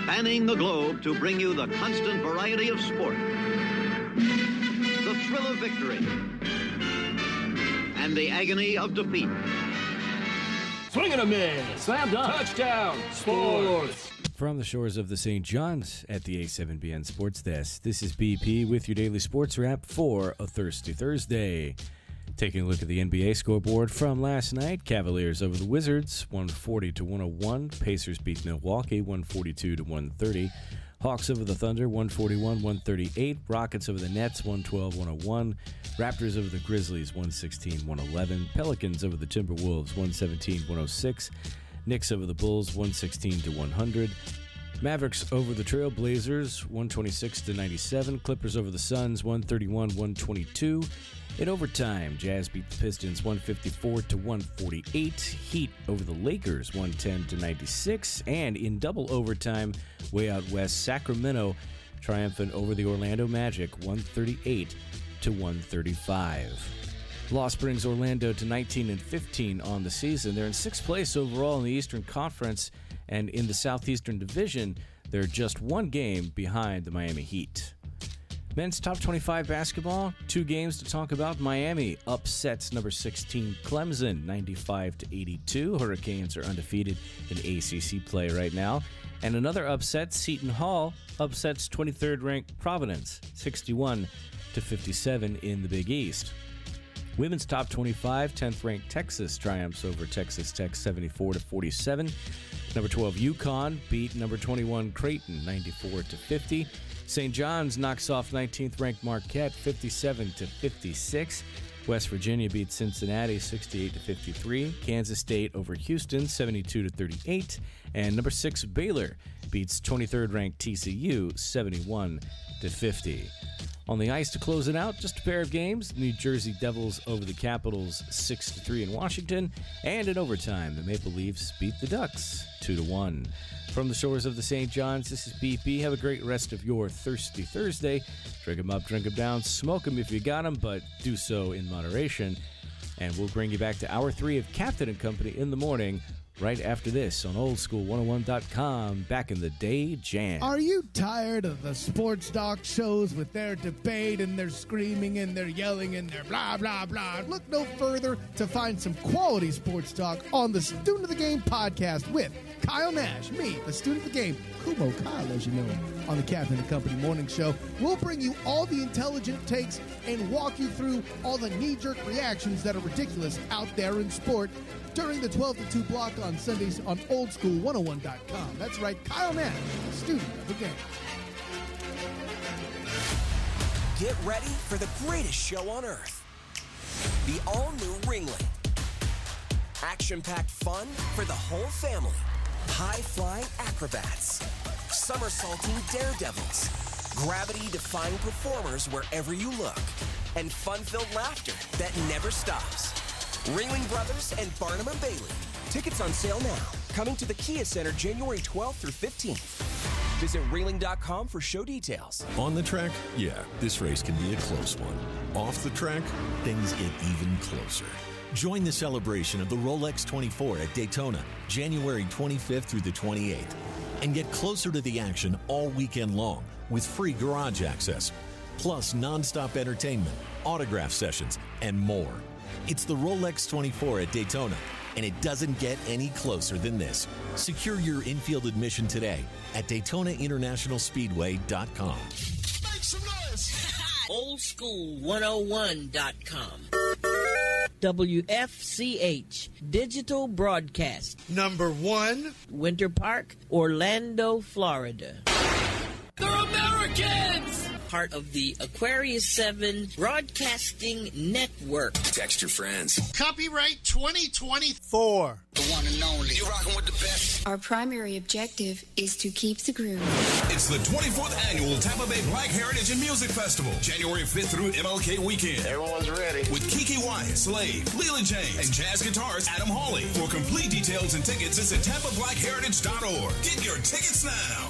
spanning the globe to bring you the constant variety of sport, the thrill of victory, and the agony of defeat. Swing and a miss. Slam dunk. Touchdown. Sports. From the shores of the St. John's at the A7BN Sports Desk, this is BP with your daily sports wrap for a Thirsty Thursday. Taking a look at the NBA scoreboard from last night, Cavaliers over the Wizards, 140-101. Pacers beat Milwaukee, 142-130. Hawks over the Thunder, 141-138. Rockets over the Nets, 112-101. Raptors over the Grizzlies, 116-111. Pelicans over the Timberwolves, 117-106. Knicks over the Bulls, 116-100. Mavericks over the Trailblazers, 126-97. Clippers over the Suns, 131-122. In overtime, Jazz beat the Pistons 154-148. Heat over the Lakers 110-96. And in double overtime, way out west, Sacramento triumphant over the Orlando Magic 138-135. Loss brings Orlando to 19-15 on the season. They're in sixth place overall in the Eastern Conference, and in the Southeastern Division, they're just one game behind the Miami Heat. Men's top 25 basketball, two games to talk about. Miami upsets number 16 Clemson 95-82. Hurricanes are undefeated in ACC play right now. And another upset, Seton Hall upsets 23rd ranked Providence 61-57 in the Big East. Women's top 25, 10th ranked Texas triumphs over Texas Tech 74-47. Number 12 UConn beat number 21 Creighton 94-50. St. John's knocks off 19th ranked Marquette 57-56. West Virginia beats Cincinnati 68-53. Kansas State over Houston 72-38. And number 6 Baylor beats 23rd ranked TCU 71-50. On the ice to close it out, just a pair of games. New Jersey Devils over the Capitals 6-3 in Washington. And in overtime, the Maple Leafs beat the Ducks 2-1. From the shores of the St. John's, this is BP. Have a great rest of your Thirsty Thursday. Drink 'em up, drink 'em down, smoke 'em if you got 'em, but do so in moderation. And we'll bring you back to Hour 3 of Captain and Company in the morning, right after this on oldschool101.com. Back in the day jam. Are you tired of the sports doc shows with their debate and their screaming and their yelling and their blah, blah, blah? Look no further to find some quality sports talk on the Student of the Game podcast with Kyle Nash, me, the Student of the Game, Kumo Kyle, as you know, on the Captain and Company Morning Show. We'll bring you all the intelligent takes and walk you through all the knee-jerk reactions that are ridiculous out there in sport during the 12 to 2 block on Sundays on oldschool101.com. That's right, Kyle Nash, Student of the Game. Get ready for the greatest show on earth. The all-new Ringling. Action-packed fun for the whole family. High-flying acrobats. Somersaulting daredevils. Gravity-defying performers wherever you look. And fun-filled laughter that never stops. Ringling Brothers and Barnum & Bailey. Tickets on sale now. Coming to the Kia Center January 12th through 15th. Visit Ringling.com for show details. On the track, yeah, this race can be a close one. Off the track, things get even closer. Join the celebration of the Rolex 24 at Daytona, January 25th through the 28th. And get closer to the action all weekend long with free garage access, plus nonstop entertainment, autograph sessions, and more. It's the Rolex 24 at Daytona, and it doesn't get any closer than this. Secure your infield admission today at DaytonaInternationalSpeedway.com. Make some noise! Oldschool101.com. WFCH Digital Broadcast. Number 1. Winter Park, Orlando, Florida. They're Americans! Part of the Aquarius 7 Broadcasting Network. Text your friends. Copyright 2024. The one and only. You rocking with the best. Our primary objective is to keep the groove. It's the 24th annual Tampa Bay Black Heritage and Music Festival, January 5th through MLK weekend. Everyone's ready. With Kiki Wyatt, Slave, Leland James, and jazz guitarist Adam Hawley. For complete details and tickets, visit TampaBlackHeritage.org. Get your tickets now.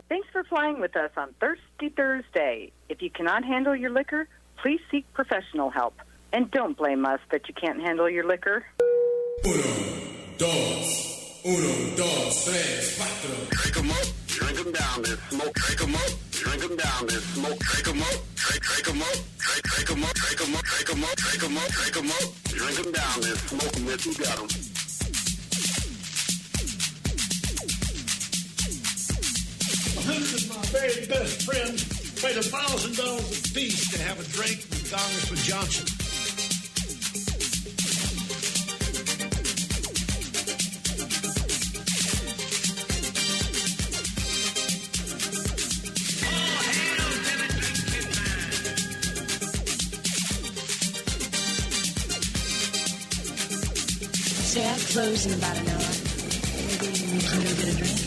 Thanks for flying with us on Thirsty Thursday. If you cannot handle your liquor, please seek professional help. And don't blame us that you can't handle your liquor. Uno, dos, tres, cuatro. Drink 'em up, drink 'em them down, then smoke. Take them up, drink them down, then smoke. Take them up, take them up, take them up, take them up, take them up, take them up, take them up. Drink them down, then smoke them if you got them. Of my very best friends paid $1,000 apiece to have a drink with Congressman Johnson. Say, I close in about an hour. Maybe we can go get a drink.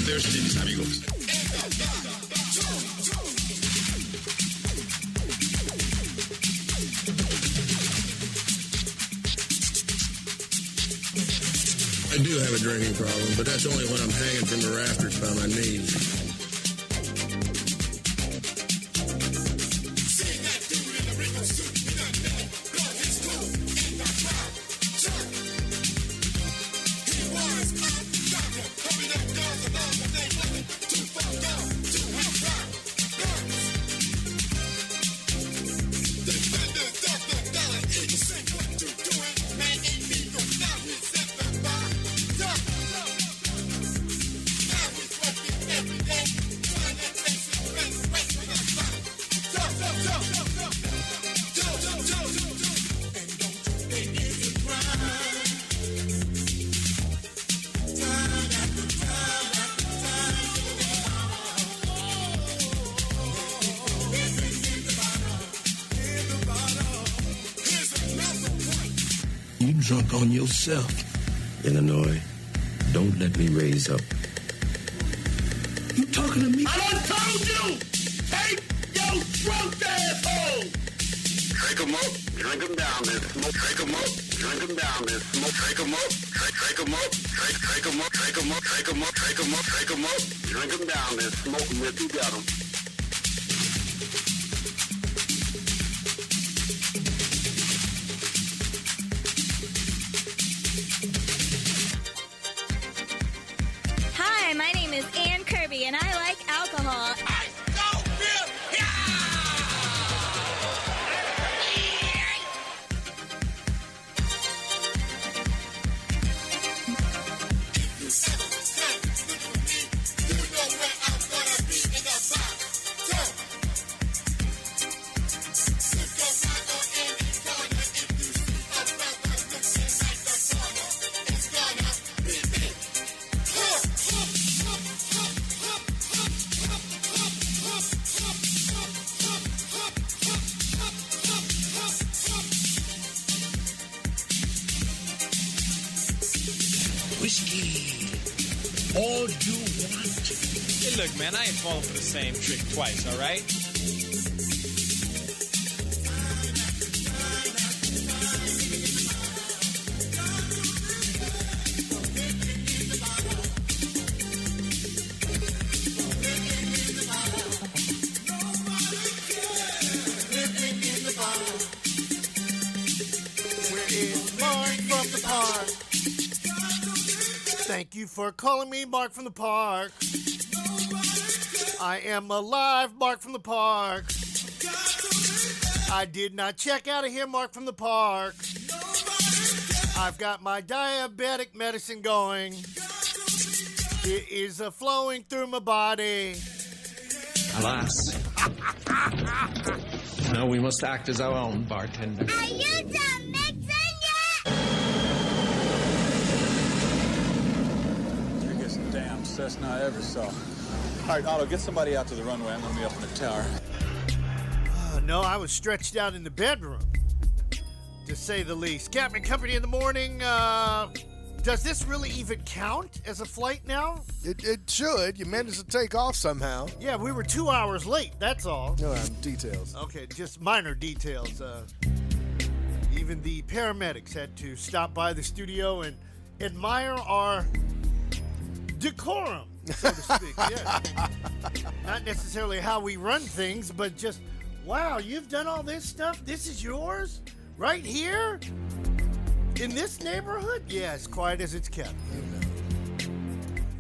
Thursdays, amigos. I do have a drinking problem, but that's only when I'm hanging from the rafters by my knees. You drunk on yourself. Illinois, don't let me raise up. You talking to me? I done told you! Take your drunk ass home! Take them up, drink them down, then smoke. Take them up, drink them down, then smoke. Take them up, take them up, take them up, take them up, take them up, take them up, take them up. Drink them down, then smoke them if you got them. Hi, my name is Ann Kirby, and I like alcohol. all you want. Hey, look, man, I ain't falling for the same trick twice, all right? Thank you for calling me Mark from the Park. I am alive, Mark from the Park. I did not check out of here, Mark from the Park. I've got my diabetic medicine going. It is flowing through my body. Alas. Now we must act as our own bartender. Are you done mixing yet? Biggest damn Cessna I ever saw. All right, Otto, get somebody out to the runway. I'm going to be up in the tower. No, I was stretched out in the bedroom, to say the least. Captain Company in the morning, does this really even count as a flight now? It should. You managed to take off somehow. Yeah, we were 2 hours late, that's all. No, details. Okay, just minor details. Even the paramedics had to stop by the studio and admire our decorum, so to speak. Yeah. Not necessarily how we run things, but just, wow, you've done all this stuff? This is yours? Right here? In this neighborhood? Yeah, as quiet as it's kept.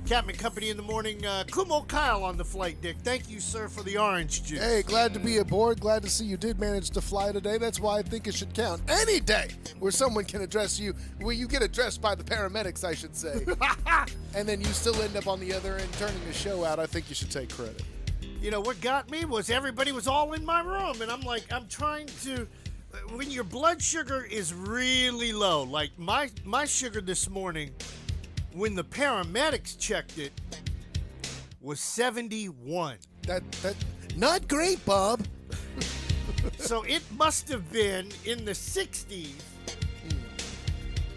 Captain Company in the morning. Kumo Kyle on the flight deck. Thank you, sir, for the orange juice. Hey, glad to be aboard. Glad to see you did manage to fly today. That's why I think it should count any day where someone can address you, where you get addressed by the paramedics, I should say. And then you still end up on the other end turning the show out. I think you should take credit. You know, what got me was everybody was all in my room, and I'm like, I'm trying to... When your blood sugar is really low, like my sugar this morning, when the paramedics checked it, was 71. That not great, Bob. So it must have been in the 60s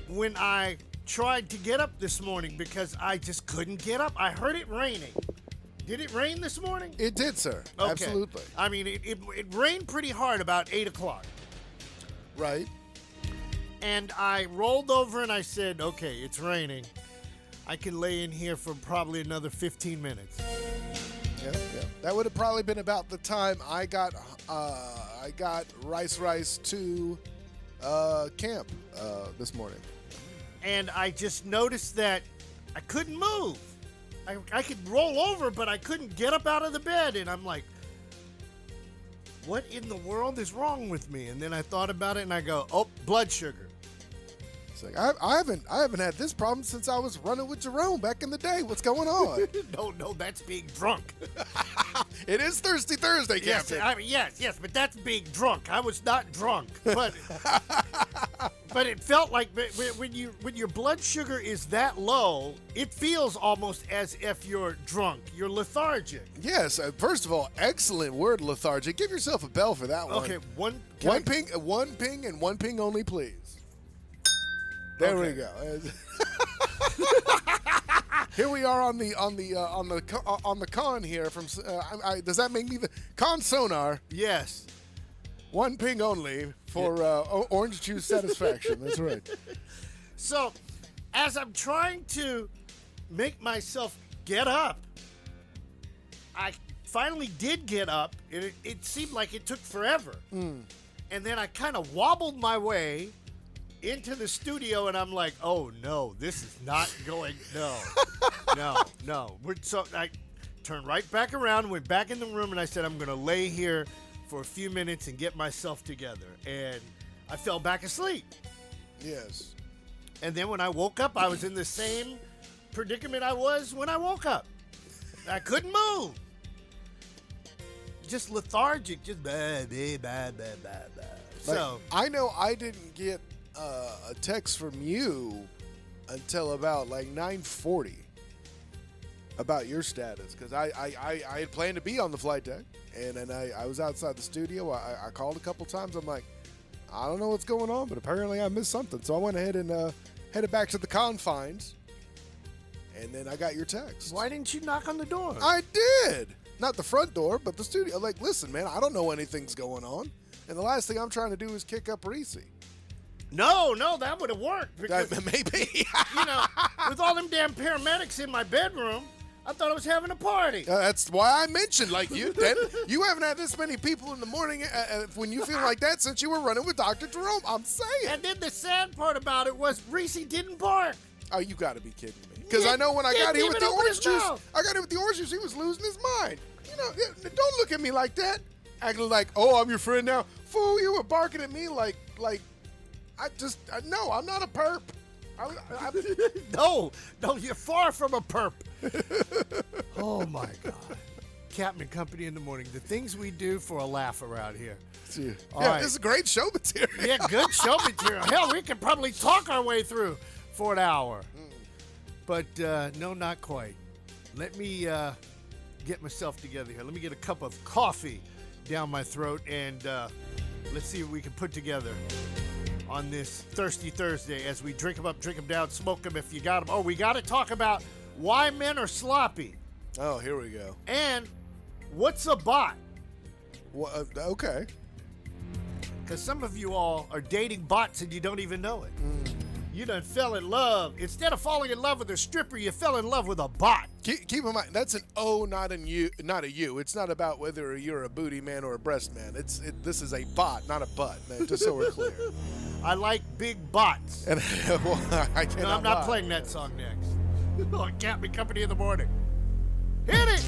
when I tried to get up this morning because I just couldn't get up. I heard it raining. Did it rain this morning? It did, sir. Okay. Absolutely. I mean, it rained pretty hard about 8 o'clock. Right. And I rolled over and I said, okay, it's raining. I can lay in here for probably another 15 minutes. Yeah. That would have probably been about the time I got Rice to camp this morning. And I just noticed that I couldn't move. I could roll over, but I couldn't get up out of the bed. And I'm like, what in the world is wrong with me? And then I thought about it and I go, oh, blood sugar. It's like, I haven't had this problem since I was running with Jerome back in the day. What's going on? No, that's being drunk. It is Thirsty Thursday, Captain. Yes, but that's being drunk. I was not drunk, but but it felt like when your blood sugar is that low, it feels almost as if you're drunk. You're lethargic. Yes. First of all, excellent word, lethargic. Give yourself a bell for that one. Okay, one ping and one ping only, please. There we go. Here we are on the con here from. Does that make me the con sonar? Yes. One ping only for orange juice satisfaction. That's right. So, as I'm trying to make myself get up, I finally did get up. It seemed like it took forever. And then I kind of wobbled my way into the studio, and I'm like, oh, no, this is not going, no. So I turned right back around, went back in the room, and I said, I'm going to lay here for a few minutes and get myself together. And I fell back asleep. Yes. And then when I woke up, I was in the same predicament I was when I woke up. I couldn't move. Just lethargic, just blah, blah, blah, blah, blah. So I know I didn't get a text from you until about like 9:40 about your status, because I had planned to be on the flight deck, and then I was outside the studio. I called a couple times. I'm like, I don't know what's going on, but apparently I missed something. So I went ahead and headed back to the confines And then I got your text. Why didn't you knock on the door? I did. Not the front door, but the studio. Like, listen, man, I don't know anything's going on. And the last thing I'm trying to do is kick up Reese. No, that would have worked. Because, maybe. you know, with all them damn paramedics in my bedroom, I thought I was having a party. That's why I mentioned, like, you haven't had this many people in the morning when you feel like that since you were running with Dr. Jerome. I'm saying. And then the sad part about it was Reese didn't bark. Oh, you got to be kidding me. Because I know when I got here with the orange juice, he was losing his mind. You know, don't look at me like that. Acting like, oh, I'm your friend now. Fool, you were barking at me like no, I'm not a perp. No, you're far from a perp. Oh, my God. Captain Company in the morning. The things we do for a laugh around here. All right. This is great show material. Yeah, good show material. Hell, we could probably talk our way through for an hour. But no, not quite. Let me get myself together here. Let me get a cup of coffee down my throat, and let's see what we can put together on this Thirsty Thursday as we drink them up, drink them down, smoke them if you got them. Oh, we got to talk about why men are sloppy. Oh, here we go. And what's a bot? Well, okay. Because some of you all are dating bots and you don't even know it. You done fell in love. Instead of falling in love with a stripper, you fell in love with a bot. Keep in mind, that's an O, not a you. It's not about whether you're a booty man or a breast man. This is a bot, not a butt, man, just so we're clear. I like big bots. And, well, I cannot I'm not lie. playing that song next. Oh, Captain Company in the morning. Hit it!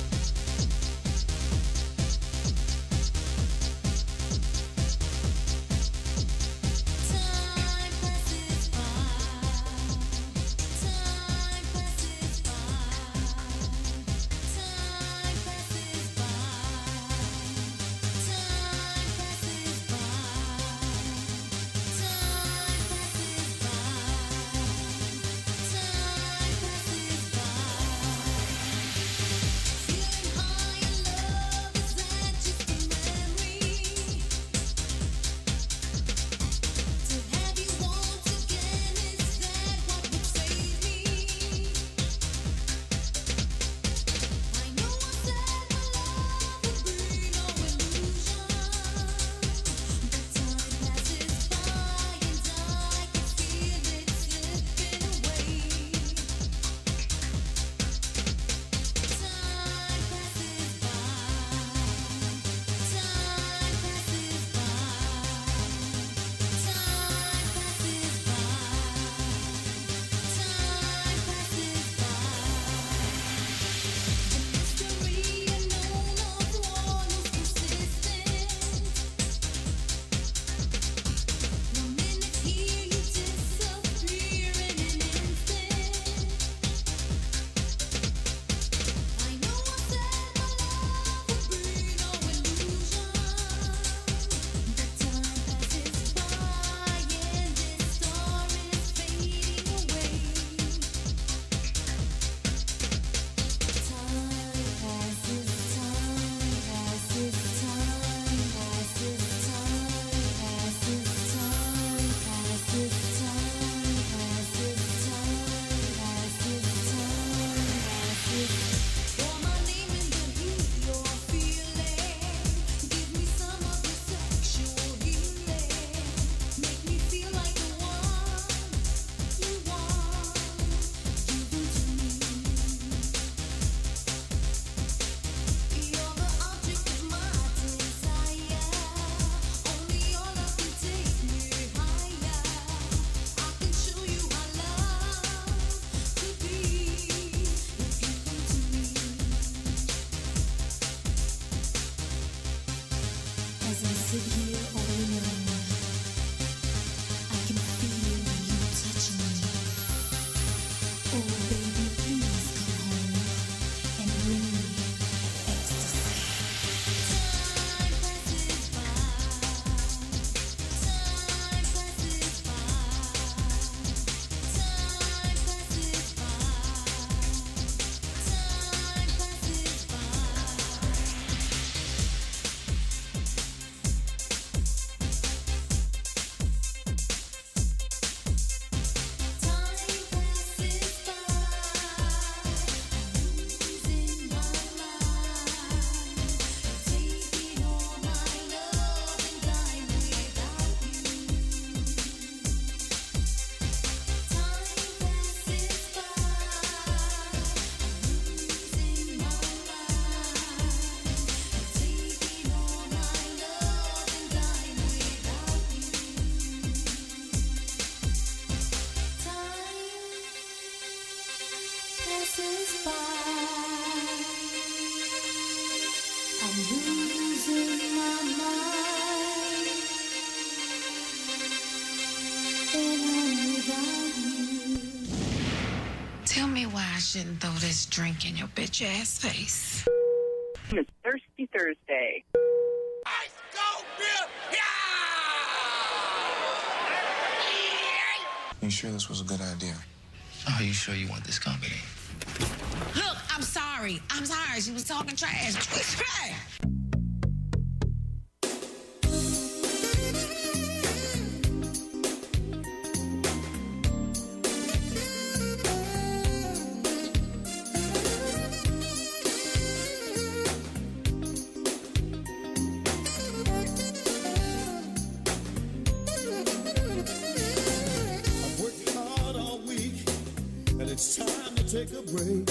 shouldn't throw this drink in your bitch ass face. It's Thirsty Thursday. You sure this was a good idea? Are you sure you want this company? Look, I'm sorry. She was talking trash. Trash. It's time to take a break.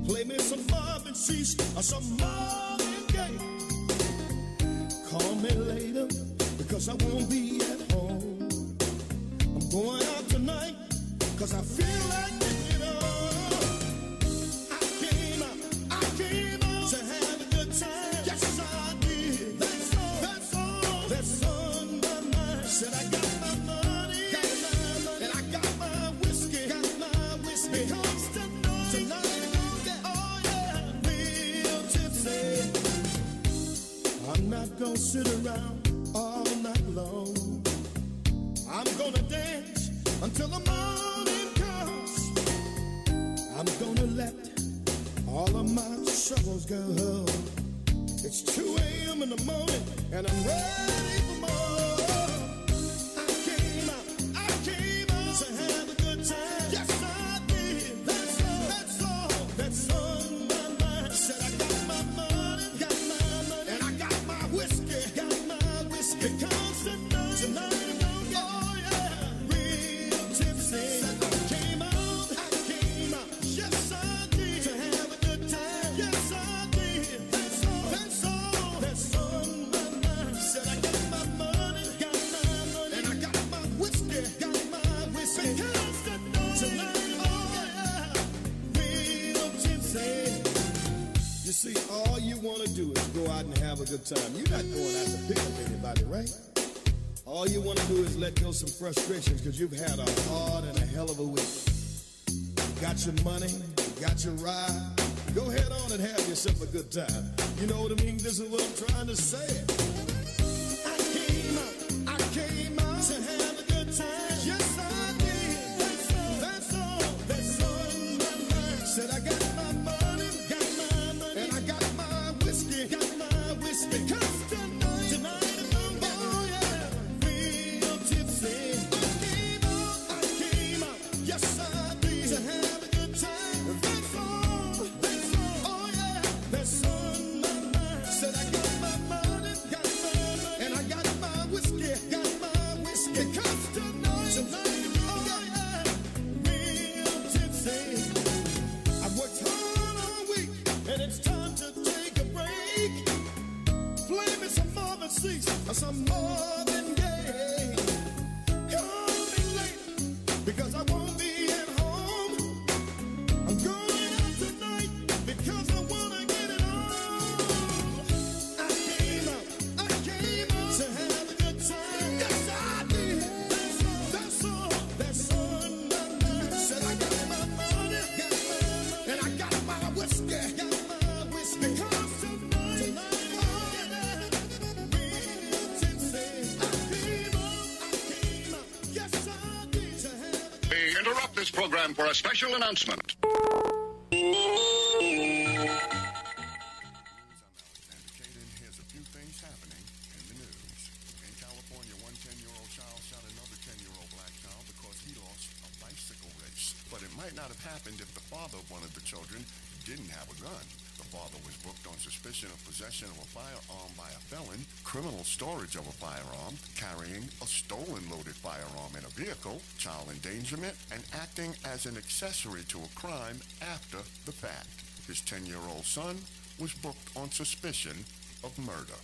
Play me some Marvin Cease or some Marvin Gaye. Call me later because I won't be at home. I'm going out tonight because I feel like it all. I came out to have a good time. Yes, I did. That's on my mind. Said I got my money, and I got my whiskey. Because tonight, oh yeah, real tipsy. I'm not gonna sit around all night long. I'm gonna dance until the morning comes. I'm gonna let all of my troubles go. It's 2 a.m. in the morning and I'm ready for more. I came out to have a good time. Yes, I did. That's on my mind. Said I got my money, and I got my whiskey, Because tonight, oh yeah, real tipsy. Said I came out, yes I did, to have a good time. Yes I did. That's on my mind. Said I got my money, and I got my whiskey, Because tonight, oh yeah, real tipsy. You see, all you want to do is go out and have a good time. You're not going out to pick up anybody, right? All you want to do is let go some frustrations because you've had a hard and a hell of a week. You got your money, you got your ride. Go ahead on and have yourself a good time. You know what I mean? This is what I'm trying to say. I came out to have a good time. Yes, I did. That's on my mind. Said I got my money, and I got my whiskey, Because tonight, oh yeah, real tipsy. I came out, yes I did, to have a good time. That's oh yeah, that's on my mind. Said I got my money, and I got my whiskey, Because tonight, oh yeah, real tipsy. I've worked hard all week, and it's time to take a break. Play me some Marvin Cease or some Marvin Gaye. Call me late because I won't be at home. I'm going out tonight because I wanna get it on. I came out to have a good time. Yes, I did. That's on my mind. Said I got my money, and I got my whiskey, Because tonight, oh yeah, real tipsy. I came out, yes I did, to have a We interrupt this program for a special announcement. Here's a few things happening in the news. In California, one 10-year-old child shot another 10-year-old black child because he lost a bicycle race. But it might not have happened if the father of one of the children didn't have a gun. The father was booked on suspicion of possession of a firearm by a felon, criminal storage of a firearm, carrying a stolen loaded firearm in a vehicle, child endangerment, and acting as an accessory to a crime after the fact. His 10-year-old son was booked on suspicion of murder.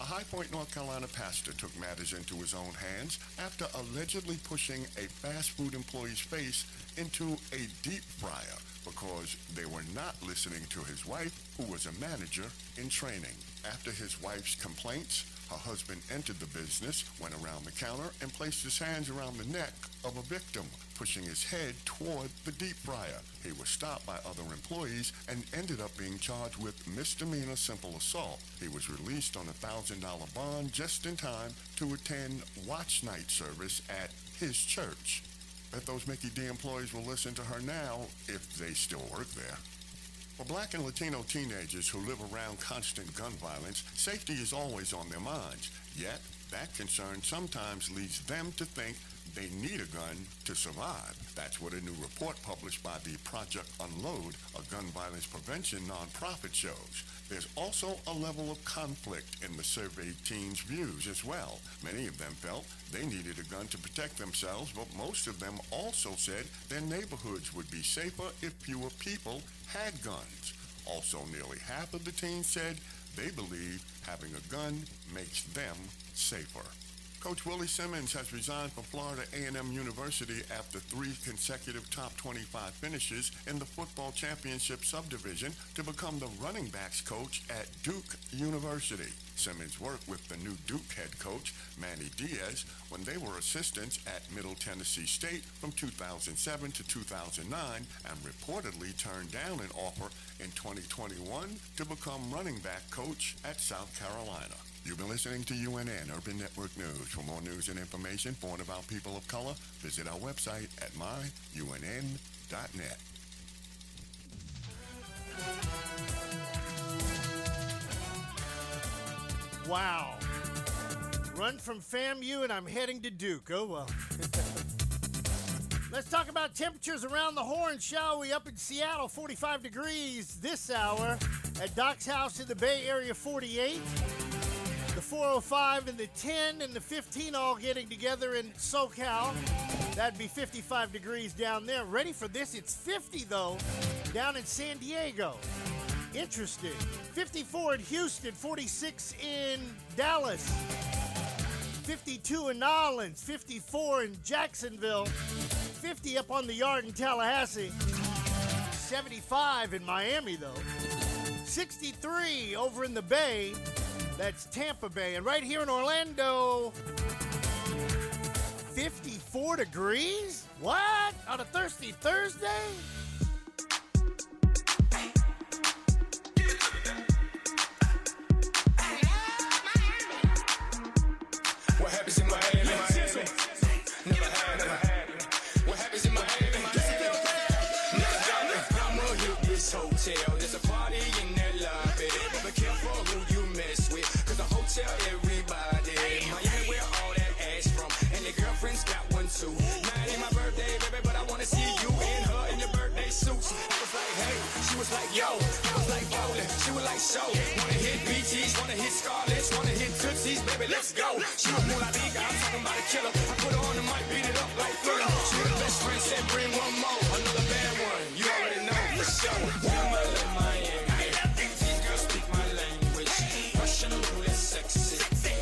A High Point, North Carolina pastor took matters into his own hands after allegedly pushing a fast food employee's face into a deep fryer because they were not listening to his wife, who was a manager in training. After his wife's complaints, Her husband entered the business, went around the counter, and placed his hands around the neck of a victim, pushing his head toward the deep fryer. He was stopped by other employees and ended up being charged with misdemeanor simple assault. He was released on a $1,000 bond just in time to attend watch night service at his church. Bet those Mickey D employees will listen to her now if they still work there. For Black and Latino teenagers who live around constant gun violence, safety is always on their minds. Yet, that concern sometimes leads them to think they need a gun to survive. That's what a new report published by the Project Unload, a gun violence prevention nonprofit, shows. There's also a level of conflict in the surveyed teens' views as well. Many of them felt they needed a gun to protect themselves, but most of them also said their neighborhoods would be safer if fewer people had guns. Also, nearly half of the teens said they believe having a gun makes them safer. Coach Willie Simmons has resigned from Florida A&M University after 3 consecutive top 25 finishes in the football championship subdivision to become the running backs coach at Duke University. Simmons worked with the new Duke head coach, Manny Diaz, when they were assistants at Middle Tennessee State from 2007 to 2009 and reportedly turned down an offer in 2021 to become running back coach at South Carolina. You've been listening to UNN Urban Network News. For more news and information for and about people of color, visit our website at myunn.net. Wow. Run from FAMU and I'm heading to Duke. Oh, well. Let's talk about temperatures around the horn, shall we? Up in Seattle, 45 degrees this hour. At Doc's house in the Bay Area, 48. The 405 and the 10 and the 15 all getting together in SoCal. That'd be 55 degrees down there. Ready for this? It's 50, though, down in San Diego. Interesting. 54 in Houston, 46 in Dallas, 52 in Nolens, 54 in Jacksonville, 50 up on the yard in Tallahassee, 75 in Miami, though, 63 over in the Bay. That's Tampa Bay. And right here in Orlando, 54 degrees? What? On a thirsty Thursday? What happens in Miami? Never had it. What happens in Miami? Never got it. I'ma hit this hotel. There's a party in that lobby. Be careful who you mess with, cause the hotel everybody. Miami where all that ass from, and your girlfriend's got one too. Now it ain't my birthday, baby, but I wanna see you and her in your birthday suits. I was like, hey, she was like, yo. I was like, bowling, she was like, show. Wanna hit BTs, wanna hit Scarlets, wanna hit Tootsies, baby, let's go. She was more like Liga, I'm talking about a killer. I put her on the mic, beat it up like Thriller. She was the best friend, said bring one more. Another bad one, you already know for sure. I'm in Miami. These girls speak my language. Russian roulette sexy.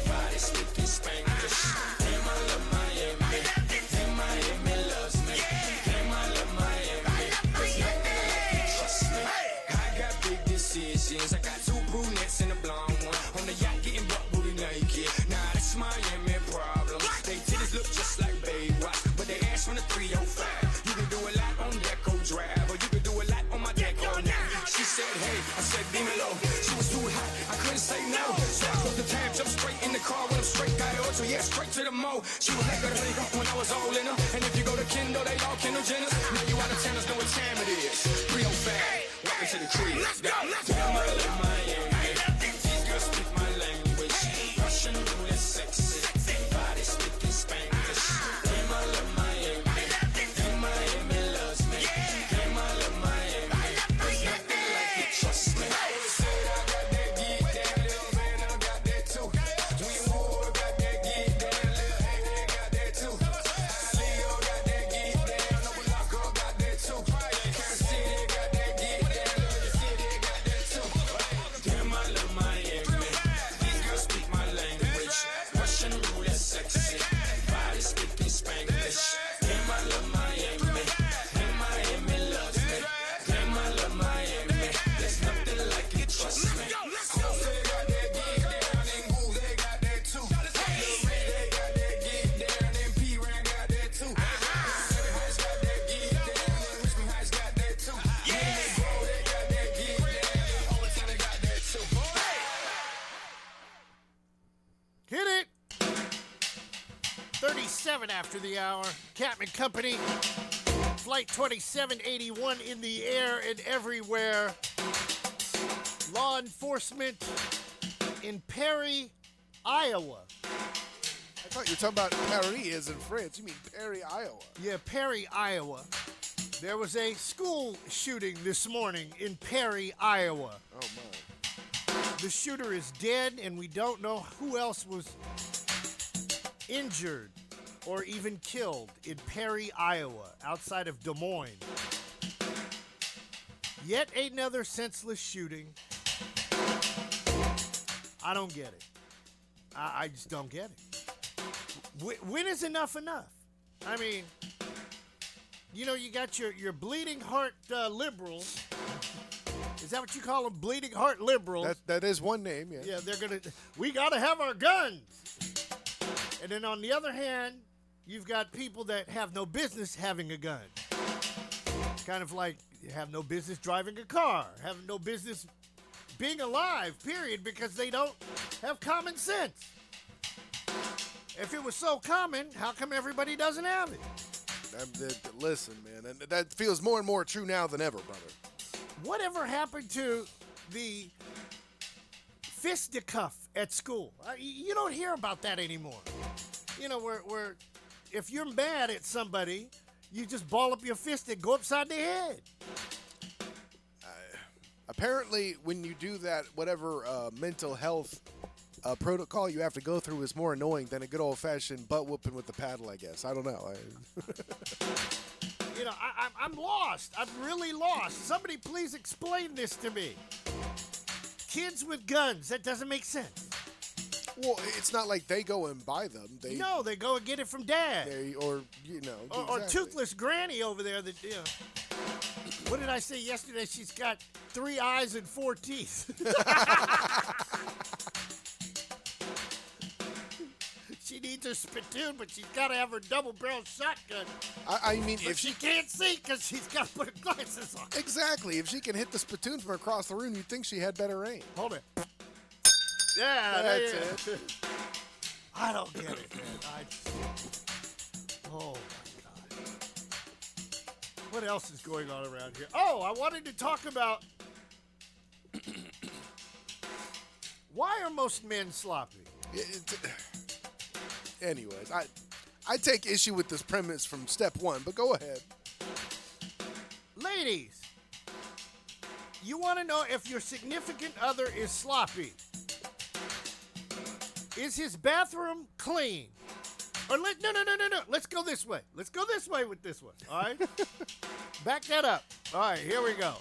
Body speaking Spanglish. Damn, I love Miami. Damn, Miami loves me. Damn, I love Miami. There's nothing like it, trust me. I got big decisions. I got 2 brunettes and a blonde one. On the yacht getting butt booty naked. Nah, that's Miami problem. They titties look just like Baywatch, but they ass from the 305. You can do a lot on Deco Drive, or you can do a lot on my Deco now. She said, hey, I said, beam it low. She was too hot, I couldn't say no. So I took the tab, jumped straight in the car, went straight got it, so yeah, straight to the mo. She was like, when I was all in her. And if you go to Kendall, they all Kendall Jenners. Now you out of towners know what time it is. 305, welcome to the crib. Damn, I love Miami. These girls speak my language. Russian roulette sexy. Body speaking Spanglish. Damn, I love Miami. Damn, Miami loves me. Damn, I love Miami. There's nothing like it, trust me. I said I got that geek, that little man, I got that too. Twin Ward got that geek, that little Hank, got that too. Leo got that geek, that Noble Locker got that too. Kansas City got that geek, that little City got that too. 7 after the hour. Captain Company. Flight 2781 in the air and everywhere. Law enforcement in Perry, Iowa. I thought you were talking about Paris as in France. You mean Perry, Iowa. Yeah, Perry, Iowa. There was a school shooting this morning in Perry, Iowa. Oh, my. The shooter is dead, and we don't know who else was injured or even killed in Perry, Iowa, outside of Des Moines. Yet another senseless shooting. I don't get it. I just don't get it. When is enough enough? I mean, you know, you got your bleeding heart liberals. Is that what you call them? Bleeding heart liberals. That is one name, yeah. Yeah, they're going to, we got to have our guns. And then on the other hand, you've got people that have no business having a gun. Kind of like you have no business driving a car, have no business being alive, period, because they don't have common sense. If it was so common, how come everybody doesn't have it? Listen, man, and that feels more and more true now than ever, brother. Whatever happened to the fisticuff at school? You don't hear about that anymore. You know, where if you're mad at somebody, you just ball up your fist and go upside the head. Apparently, when you do that, whatever mental health protocol you have to go through is more annoying than a good old-fashioned butt whooping with the paddle, I guess. I don't know. You know, I'm lost. I'm really lost. Somebody please explain this to me. Kids with guns, that doesn't make sense. Well, it's not like they go and buy them. No, they go and get it from Dad. Or, you know. Or exactly. toothless granny over there that, you know. What did I say yesterday? She's got 3 eyes and 4 teeth. She needs her spittoon, but she's got to have her double-barrel shotgun. I mean, but if she can't see because she's got to put her glasses on. Exactly. If she can hit the spittoon from across the room, you'd think she had better aim. Hold it. Yeah, that's it. I don't get it, man. Oh, my God. What else is going on around here? Oh, I wanted to talk about why are most men sloppy? Anyways, I take issue with this premise from step one, but go ahead. Ladies, you want to know if your significant other is sloppy. Is his bathroom clean? Or no. Let's go this way. Let's go this way with this one, all right? Back that up. All right, here we go.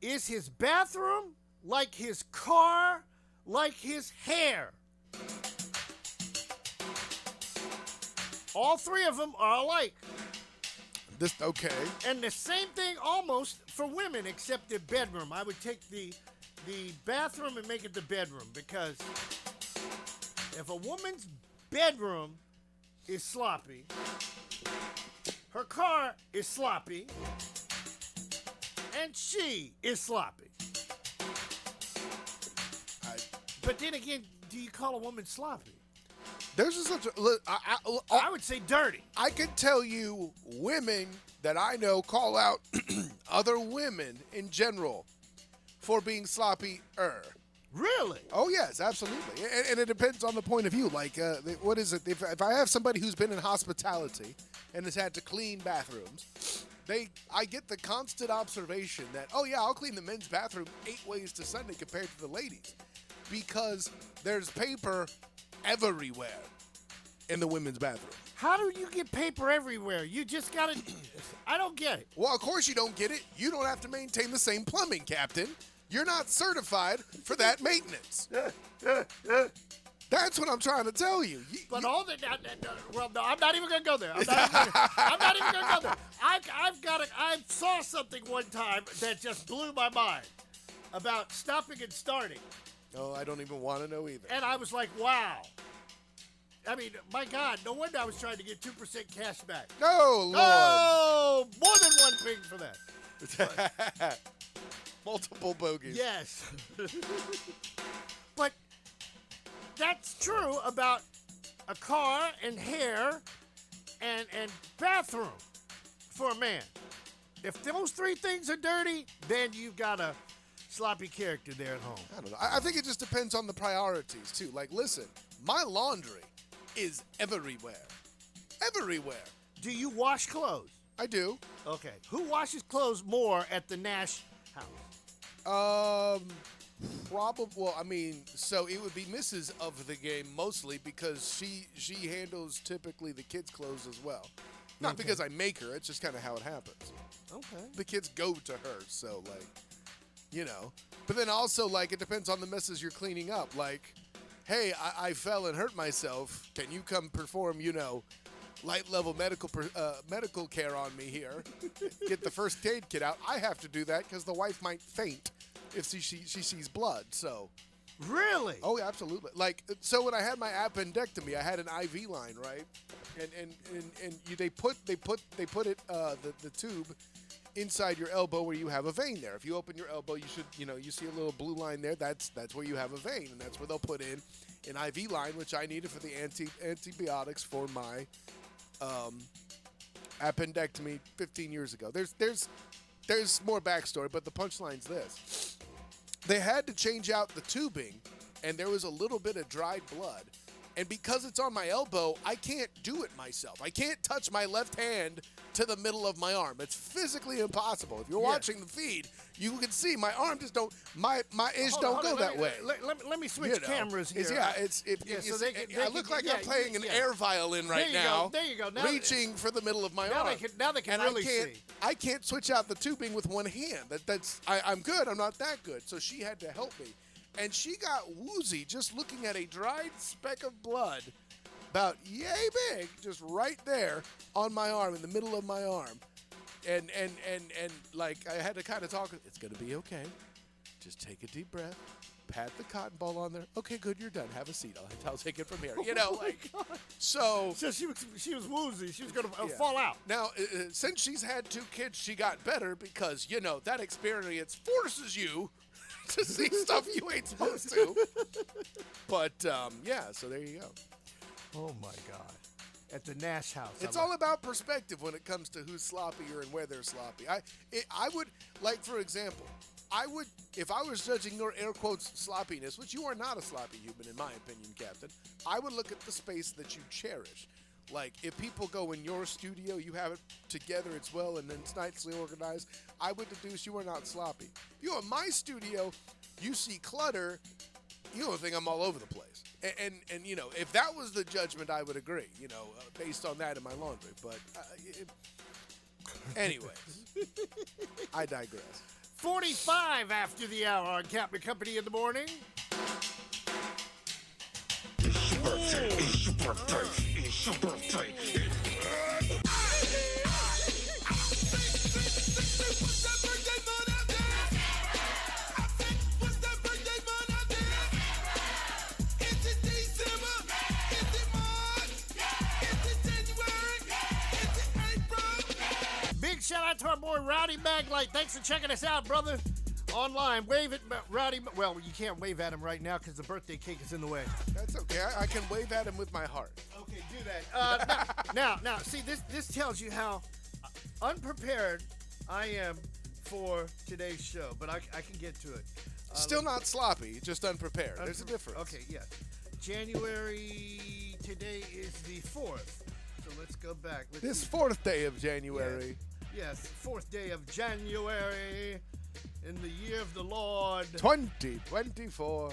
Is his bathroom like his car, like his hair? All 3 of them are alike. Okay. And the same thing almost for women, except the bedroom. I would take the bathroom and make it the bedroom, because if a woman's bedroom is sloppy, her car is sloppy, and she is sloppy. But then again, do you call a woman sloppy? There's just such a... I would say dirty. I can tell you women that I know call out other women in general for being sloppy-er. Really? Oh, yes, absolutely. And it depends on the point of view. Like, what is it? If I have somebody who's been in hospitality and has had to clean bathrooms, I get the constant observation that, oh, yeah, I'll clean the men's bathroom 8 ways to Sunday compared to the ladies, because there's paper everywhere in the women's bathroom. How do you get paper everywhere? You just got to... I don't get it. Well, of course you don't get it. You don't have to maintain the same plumbing, Captain. You're not certified for that maintenance. That's what I'm trying to tell you. But all the... Well, no, I'm not even going to go there. I'm not even going to go there. I saw something one time that just blew my mind about stopping and starting. Oh, I don't even want to know either. And I was like, wow. I mean, my God, no wonder I was trying to get 2% cash back. No, Lord. Oh, more than one thing for that. Multiple bogeys. Yes. But that's true about a car, and hair, and bathroom for a man. If those three things are dirty, then you've got a sloppy character there at home. I don't know. I think it just depends on the priorities, too. Like, listen, my laundry is everywhere. Everywhere. Do you wash clothes? I do. Okay. Who washes clothes more at the Nash house? Probably. Well, I mean, so it would be Mrs. of the game mostly because she handles typically the kids' clothes as well. Not Okay. because I make her. It's just kind of how it happens. Okay. The kids go to her, so like, you know. But then also like it depends on the messes you're cleaning up. Like, hey, I fell and hurt myself. Can you come perform, light level medical care on me here? Get the first aid kit out. I have to do that because the wife might faint if she sees blood. So. Really? Oh, yeah, absolutely. Like, so when I had my appendectomy, I had an IV line, right? And they put it the tube inside your elbow where you have a vein there. If you open your elbow, you should you see a little blue line there. That's where you have a vein, and that's where they'll put in an IV line, which I needed for the antibiotics for my appendectomy 15 years ago. There's more backstory, but the punchline's this. They had to change out the tubing, and there was a little bit of dried blood. And because it's on my elbow, I can't do it myself. I can't touch my left hand to the middle of my arm. It's physically impossible. If you're watching the feed, you can see my arm just don't, my ish don't go that way. Let me switch cameras here. I look like I'm playing an air violin right now. There you go. Now, reaching for the middle of my arm. Now they can really see. I can't switch out the tubing with one hand. I'm good. I'm not that good. So she had to help me. And she got woozy just looking at a dried speck of blood about yay big, just right there on my arm, in the middle of my arm. And like, I had to kind of talk, it's going to be okay. Just take a deep breath, pat the cotton ball on there. Okay, good, you're done. Have a seat. I'll take it from here. So she was woozy. She was going to fall out. Now, since she's had 2 kids, she got better because, that experience forces you to see stuff you ain't supposed to. But, so there you go. Oh, my God. At the Nash house. It's all about perspective when it comes to who's sloppier and where they're sloppy. I would, like, for example, if I was judging your air quotes sloppiness, which you are not a sloppy human in my opinion, Captain, I would look at the space that you cherish. Like, if people go in your studio, you have it together, it's well, and then it's nicely organized, I would deduce you are not sloppy. If you're in my studio, you see clutter, you don't think I'm all over the place. And if that was the judgment, I would agree, based on that in my laundry. But, anyways, I digress. 45 after the hour on Captain Company in the morning. It's your birthday. Big shout out to our boy Rowdy Maglite. Thanks for checking us out, brother. Online, wave at Rowdy. Well, you can't wave at him right now because the birthday cake is in the way. That's okay. I can wave at him with my heart. Okay, do that. Now, see, this tells you how unprepared I am for today's show, but I can get to it. Still not sloppy, just unprepared. There's a difference. Okay, yeah. January, today is the 4th. So let's go back. This 4th day of January. Yes, 4th day of January in the year of the Lord. 2024.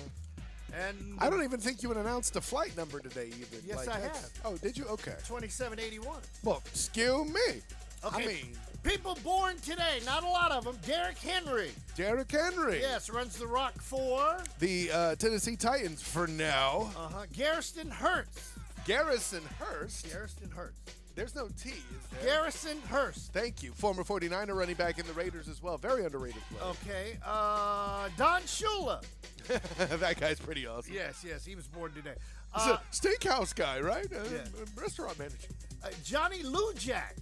And I don't even think you announced a flight number today, even. Yes, I have. Oh, did you? Okay. 2781. Well, excuse me. Okay. I mean, people born today, not a lot of them. Derrick Henry. Derrick Henry. Yes, runs the rock for the Tennessee Titans for now. Garrison Hurst. Garrison Hurst? Garrison Hurst. There's no T, is there? Garrison Hurst. Thank you. Former 49er running back in the Raiders as well. Very underrated player. Okay. Don Shula. That guy's pretty awesome. Yes, he was born today. He's a steakhouse guy, right? Yeah. Restaurant manager. Johnny Lujak.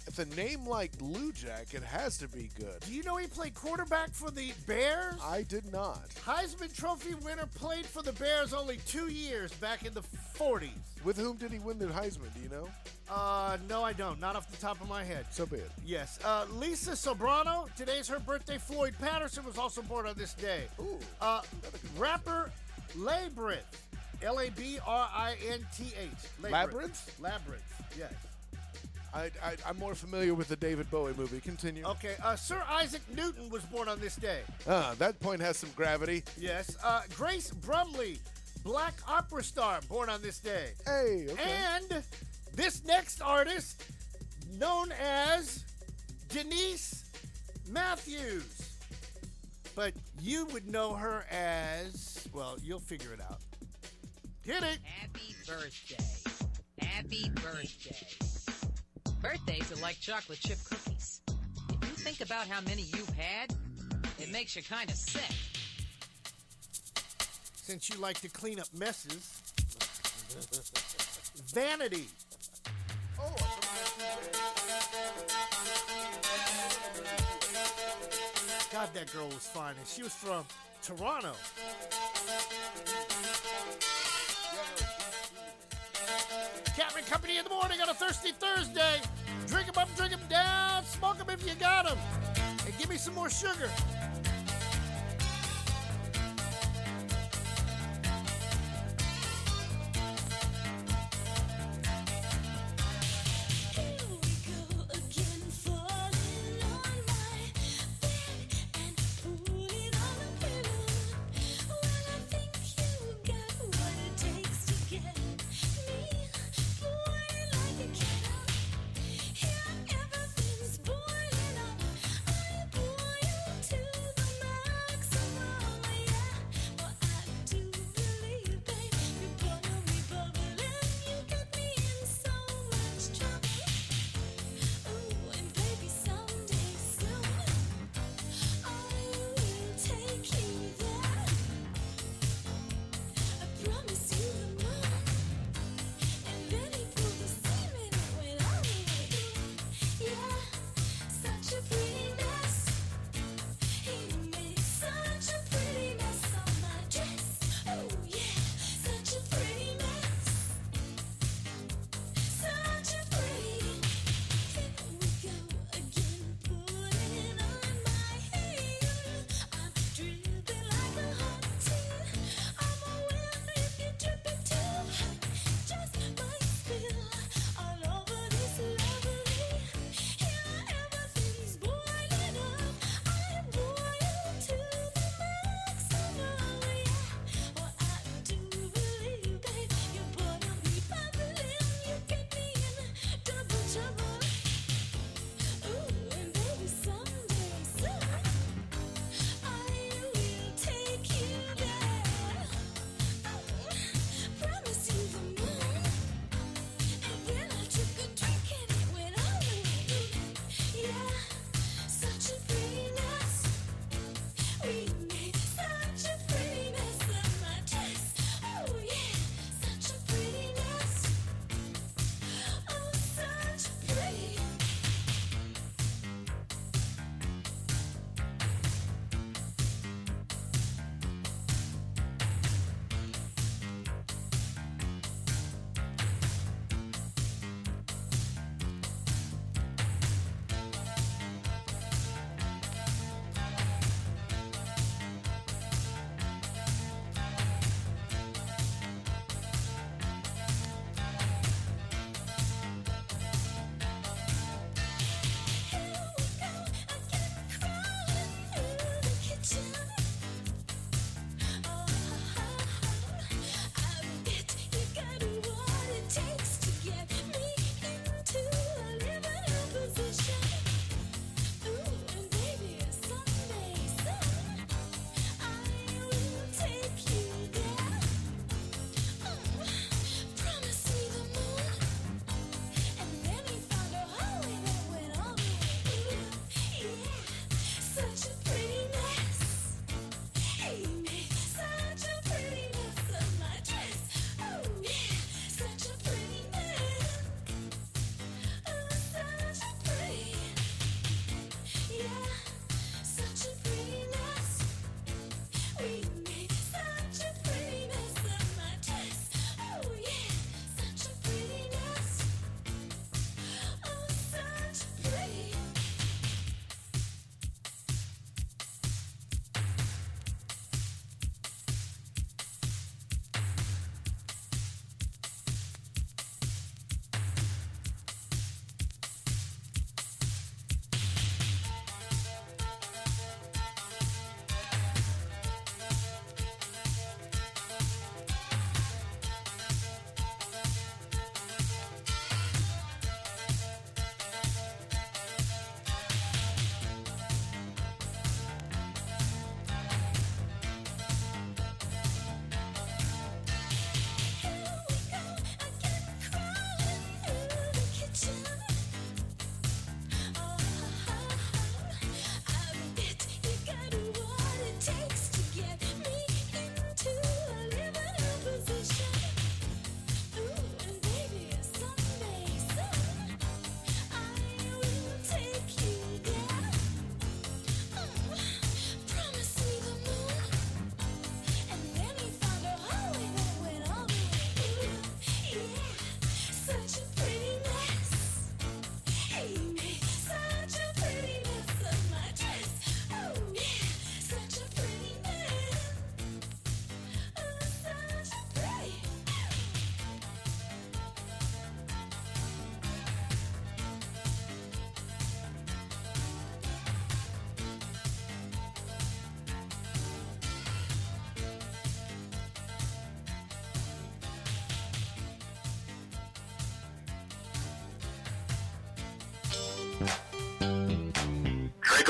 With a name like Lujack, it has to be good. Do you know he played quarterback for the Bears? I did not. Heisman Trophy winner, played for the Bears only 2 years back in the 40s. With whom did he win the Heisman? Do you know? No, I don't. Not off the top of my head. So be it. Yes. Lisa Sobrano, today's her birthday. Floyd Patterson was also born on this day. Ooh. Rapper Labyrinth. Labrinth. Labyrinth? Labyrinth, yes. I'm more familiar with the David Bowie movie. Continue. Okay. Sir Isaac Newton was born on this day. That point has some gravity. Yes. Grace Brumley, black opera star, born on this day. Hey, okay. And this next artist, known as Denise Matthews. But you would know her as, well, you'll figure it out. Hit it. Happy birthday. Happy birthday. Birthdays are like chocolate chip cookies. If you think about how many you've had, it makes you kind of sick. Since you like to clean up messes. Vanity. God, that girl was fine. And she was from Toronto. Catman Company in the morning on a Thirsty Thursday. Drink 'em up, drink 'em down, smoke 'em if you got 'em. And give me some more sugar.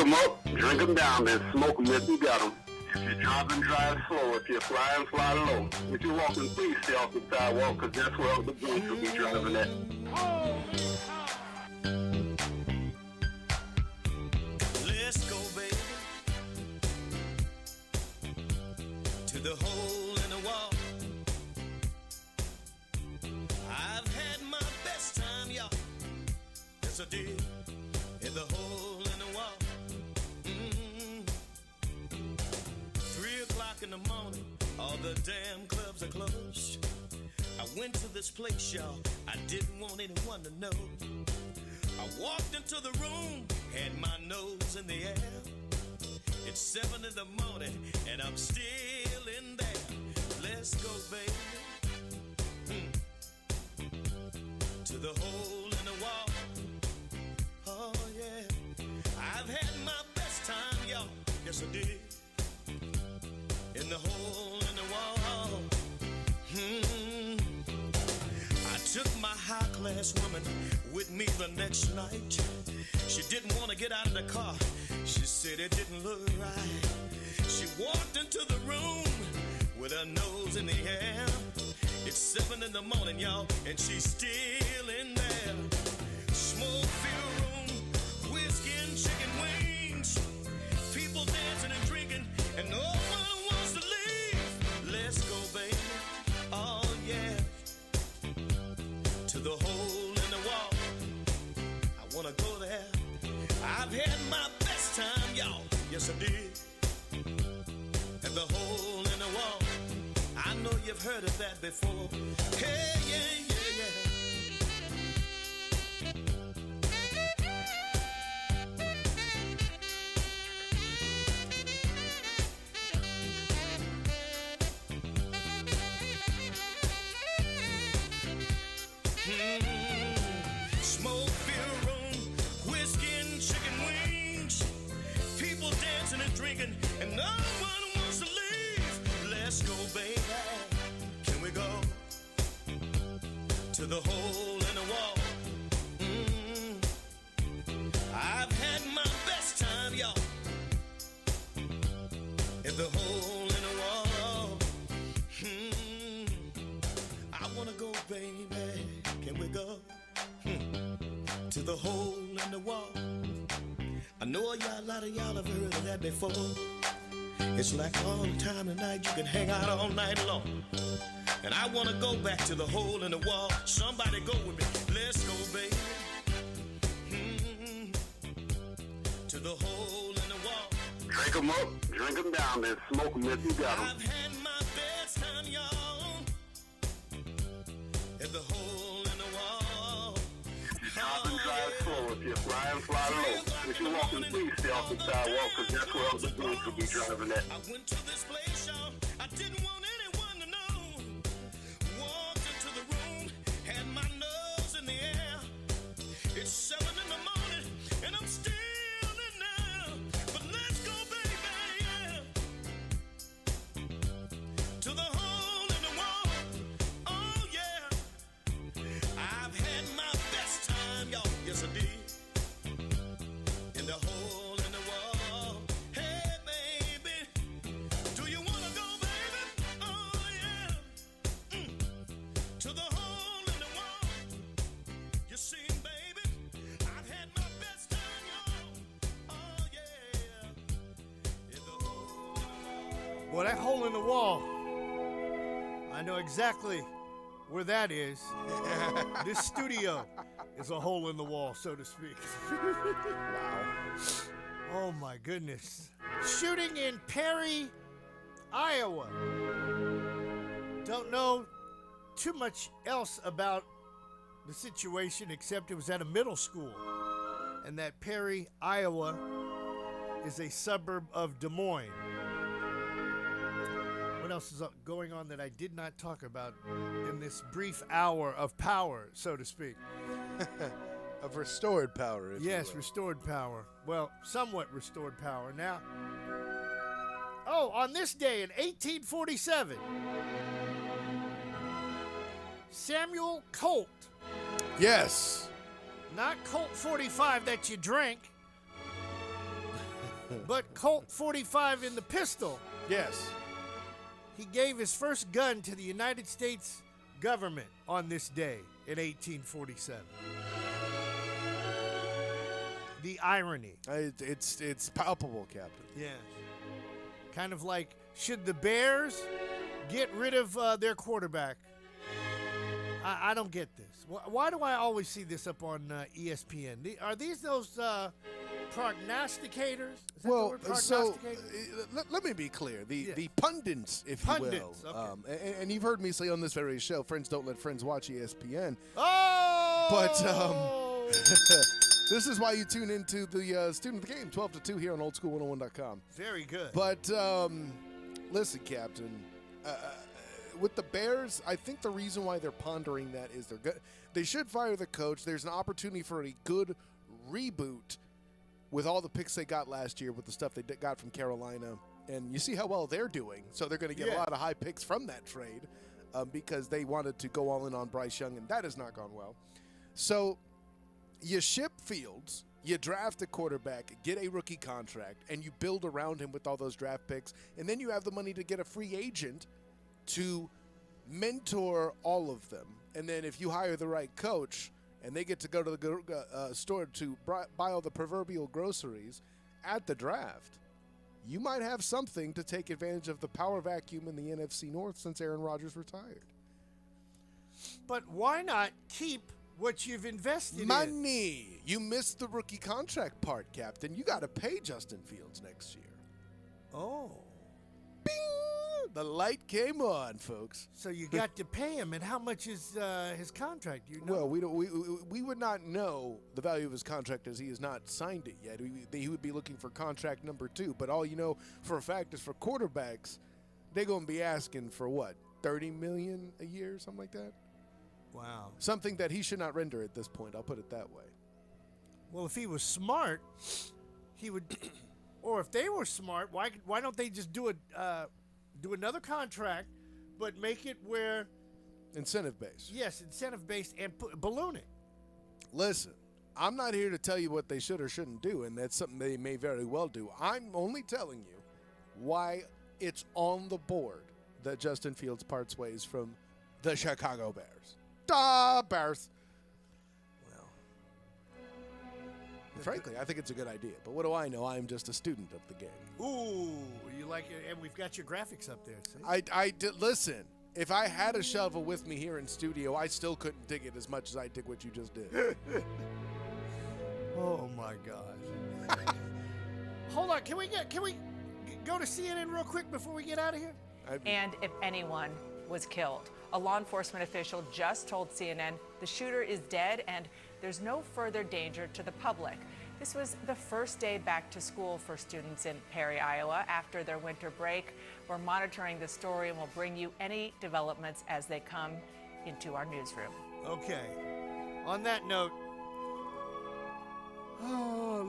'em up, drink 'em down, then smoke 'em if you got 'em. If you're driving, drive slow. If you're flying, fly low. If you're walking, please stay off the sidewalk, because that's where all the boys will be driving at. Let's go, baby, to the hole in the wall. I've had my best time, y'all. Yes, I did. In the hole in the wall. 3 o'clock in the morning, all the damn clubs are closed. I went to this place, y'all. I didn't want anyone to know. I walked into the room, had my nose in the air. It's 7 in the morning, and I'm still in there. Let's go, baby, to the hole in the wall. Oh, yeah. I've had my best time, y'all. Yes, I did. In the hole in the wall. I took my high-class woman with me the next night. She didn't want to get out of the car. She said it didn't look right. She walked into the room with her nose in the air. It's 7 in the morning, y'all, and she's still in there. Smoke-filled room, whiskey and chicken wings. People dancing and drinking, and no one wants to leave. Let's go, baby. Oh, yeah. To the hole in the wall. I want to go there. I've had my best time, y'all. Yes, I did. And the hole in the wall. I know you've heard of that before. Hey, yeah, yeah, yeah. Smoke-filled room, whiskey and chicken wings. People dancing and drinking, and no one wants to leave. Let's go, baby. Can we go to the hole in the wall? I've had my best time, y'all. In the hole in the wall. I wanna go, baby. Can we go to the hole in the wall? I know a lot of y'all have heard of that before. It's like all the time tonight, you can hang out all night long. And I want to go back to the hole in the wall. Somebody go with me. Let's go, baby. To the hole in the wall. Drink 'em up, drink 'em down, then smoke 'em if you got 'em. I've had my best time, y'all. In the hole in the wall. Driving, drive slow. If you're flying, fly low. If you're walking, please stay off the sidewalk, because that's where all the boys will be driving at. I went to this place, y'all. I didn't want anyone to know. Walked into the room, had my nose in the air. It's 7 in the morning, and I'm still in there. But let's go, baby, yeah. To the hole in the wall. Oh, yeah. I've had my best time, y'all. Yes, I did. In the hole in the wall. Hey, baby. Do you want to go, baby? Oh, yeah. To the hole in the wall. You see, baby, I've had my best time, y'all. Oh, yeah. In the hole in the wall. Well, that hole in the wall, I know exactly where that is. This studio is a hole in the wall, so to speak. Wow. Oh, my goodness. Shooting in Perry, Iowa. Don't know too much else about the situation except it was at a middle school. And that Perry, Iowa is a suburb of Des Moines. What else is going on that I did not talk about in this brief hour of power, so to speak? Of restored power, if you Yes, will. restored power. Well, somewhat restored power. Now, on this day in 1847, Samuel Colt. Yes. Not Colt 45 that you drink. but Colt 45 in the pistol. Yes. He gave his first gun to the United States government on this day in 1847. The irony. It's palpable, Captain. Yeah. Kind of like, should the Bears get rid of their quarterback? I don't get this. Why do I always see this up on ESPN? Are these those prognosticators? Is that the word, prognosticators? Let me be clear. The pundits, if you will. Okay. And you've heard me say on this very show, friends don't let friends watch ESPN. Oh! But this is why you tune into the Student of the Game, 12 to 2 here on oldschool101.com. Very good. But listen, Captain, with the Bears, I think the reason why they're pondering that is they should fire the coach. There's an opportunity for a good reboot with all the picks they got last year with the stuff they got from Carolina. And you see how well they're doing. So they're going to get a lot of high picks from that trade because they wanted to go all in on Bryce Young, and that has not gone well. So you ship Fields, you draft a quarterback, get a rookie contract, and you build around him with all those draft picks, and then you have the money to get a free agent to mentor all of them. And then if you hire the right coach and they get to go to the store to buy all the proverbial groceries at the draft, you might have something to take advantage of the power vacuum in the NFC North since Aaron Rodgers retired. But why not keep what you've invested in? Money. You missed the rookie contract part, Captain. You got to pay Justin Fields next year. Oh. Bing! The light came on, folks. So you got to pay him. And how much is his contract? Do you know? Well, we would not know the value of his contract as he has not signed it yet. He would be looking for contract number 2. But all you know for a fact is for quarterbacks, they're going to be asking for what, $30 million a year, something like that? Wow. Something that he should not render at this point. I'll put it that way. Well, if he was smart, he would, or if they were smart, why don't they just do another contract, but make it where incentive based? Yes, incentive based, and balloon it. Listen, I'm not here to tell you what they should or shouldn't do, and that's something they may very well do. I'm only telling you why it's on the board that Justin Fields parts ways from the Chicago Bears. Bears. Well, frankly, I think it's a good idea. But what do I know? I'm just a student of the game. Ooh, you like it? And we've got your graphics up there. See? I did listen. If I had a shovel with me here in studio, I still couldn't dig it as much as I dig what you just did. Oh my gosh! Hold on, can we go to CNN real quick before we get out of here? And if anyone was killed, a law enforcement official just told CNN the shooter is dead and there's no further danger to the public. This was the first day back to school for students in Perry, Iowa after their winter break. We're monitoring the story and we'll bring you any developments as they come into our newsroom. Okay. On that note,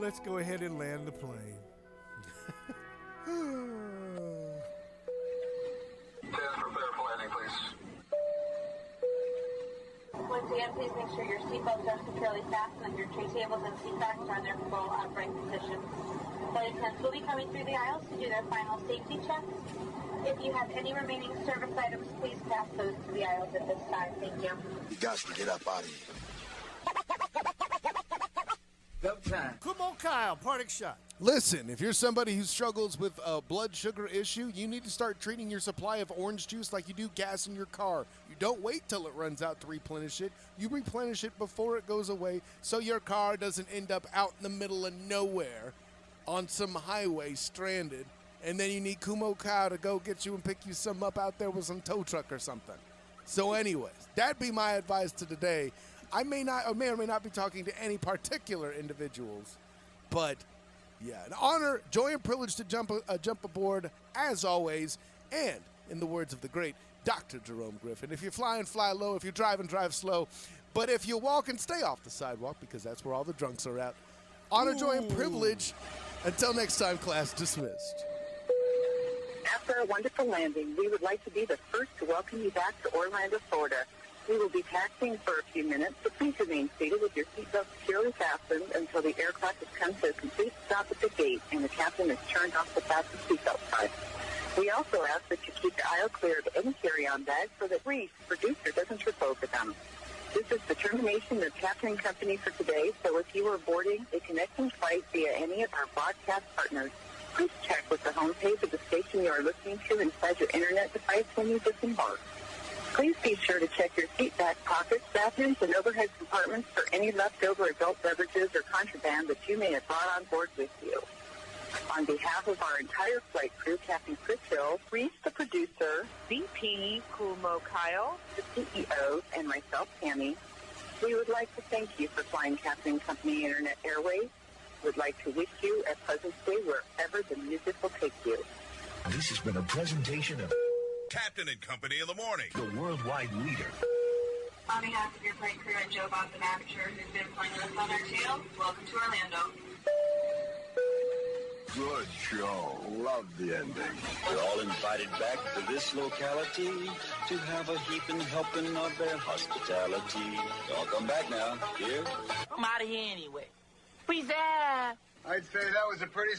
let's go ahead and land the plane. Once again, please make sure your seatbelts are securely fastened and your tray tables and seat backs are in their full upright position. Flight attendants will be coming through the aisles to do their final safety checks. If you have any remaining service items, please pass those to the aisles at this time. Thank you. You got to get up out of here. Come on, Kyle, parting shot. Listen, if you're somebody who struggles with a blood sugar issue, you need to start treating your supply of orange juice like you do gas in your car. You don't wait till it runs out to replenish it. You replenish it before it goes away so your car doesn't end up out in the middle of nowhere on some highway stranded, and then you need Kumo Kyle to go get you and pick you some up out there with some tow truck or something. So anyways, that'd be my advice to today. I may or may not be talking to any particular individuals, but yeah, an honor, joy, and privilege to jump aboard as always. And in the words of the great Dr. Jerome Griffin, if you're flying, fly low. If you're driving, drive slow. But if you're walking, stay off the sidewalk because that's where all the drunks are at. Honor, joy, and privilege. Until next time, class dismissed. After a wonderful landing, we would like to be the first to welcome you back to Orlando, Florida. We will be taxiing for a few minutes, so please remain seated with your seatbelt securely fastened until the aircraft has come to a complete stop at the gate and the captain has turned off the fasten seatbelt sign. We also ask that you keep the aisle clear of any carry-on bags so that Reese, producer, doesn't trip over them. This is the termination of Captain Company for today, so if you are boarding a connecting flight via any of our broadcast partners, please check with the homepage of the station you are listening to inside your internet device when you disembark. Please be sure to check your seat back pockets, bathrooms, and overhead compartments for any leftover adult beverages or contraband that you may have brought on board with you. On behalf of our entire flight crew, Captain Chris Hill, Reese the producer, VP Kumo Kyle, the CEO, and myself, Tammy, we would like to thank you for flying Captain Company Internet Airways. We'd like to wish you a pleasant stay wherever the music will take you. This has been a presentation of Captain and Company in the Morning, the worldwide leader. On behalf of your flight crew and Joe Bob the Manager, who's been flying with us on our tail, welcome to Orlando. Good show. Love the ending. We're all invited back to this locality to have a heaping helping of their hospitality. Y'all come back now. Here? I'm out of here anyway. Peace out. I'd say that was a pretty